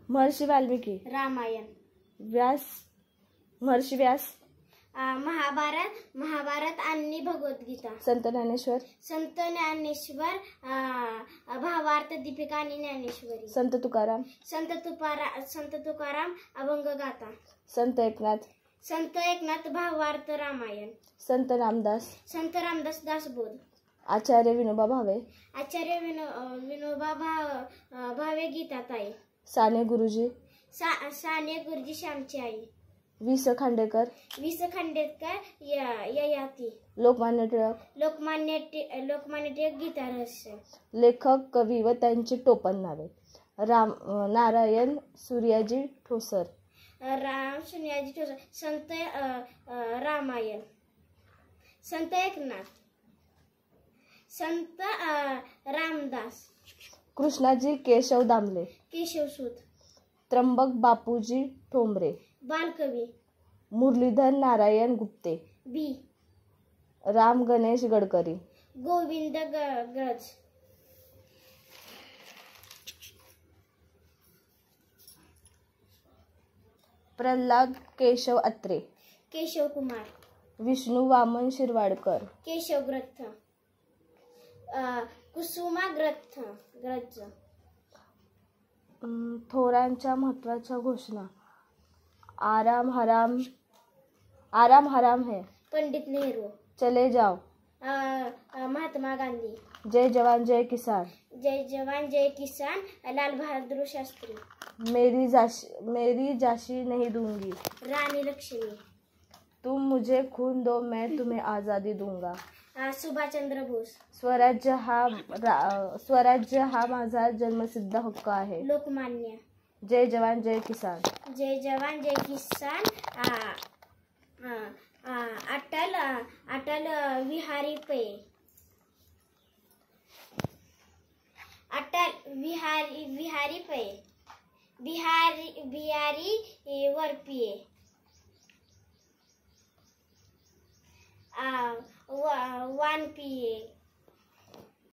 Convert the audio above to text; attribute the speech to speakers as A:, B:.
A: महर्षी वाल्मिकी.
B: रामायण.
A: महर्षी व्यास.
B: महाभारत आणि भगवद्गीता.
A: संत ज्ञानेश्वर.
B: संत ज्ञानेश्वर भावार्थ दीपिका आणि ज्ञानेश्वरी.
A: संत तुकाराम.
B: संत तुकाराम अभंग गाथा.
A: संत एकनाथ
B: भावार्थ रामायण.
A: संत रामदास
B: दासबोध.
A: आचार्य विनोबा भावे.
B: विनोबा भावे गीताताई.
A: साने गुरुजी.
B: श्यामची आई.
A: वि स खांडेकर.
B: ययाती.
A: लोकमान्य
B: टिळक गीता रहस्य.
A: लेखक, कवी व त्यांची टोपण नावे. नारायण सूर्याजी ठोसर. संत रामायण. संत एकनाथ. संत रामदास. कृष्णाजी केशव दामले.
B: केशवसूत.
A: त्र्यंबक बापूजी ठोंबरे.
B: बालकवी.
A: मुरलीधर नारायण गुप्ते.
B: बी.
A: राम गणेश गडकरी.
B: गोविंद गज.
A: प्रल्हाद केशव अत्रे.
B: केशव कुमार.
A: विष्णू वामन शिरवाडकर.
B: केशव ग्रथ. कुसुमा ग्रथ.
A: थोरांच्या महत्वाच्या घोषणा. आराम हराम है.
B: पंडित नेहरू.
A: चले जाओ.
B: महात्मा गांधी.
A: जय जवान जय किसान.
B: जय जवान जय किसान लाल बहादुर शास्त्री.
A: मेरी जाशी नहीं दूंगी.
B: रानी लक्ष्मी.
A: तुम मुझे खून दो मैं तुम्हें आजादी दूंगा.
B: सुभाष चंद्र बोस.
A: स्वराज्य हा माझा जन्मसिद्ध हक्क आहे.
B: लोकमान्य.
A: जय जवान जय किसान.
B: जय जवान जय किसान अटल बिहारी पै. बिहारी पै. बिहारी वरपिये. वानपिये.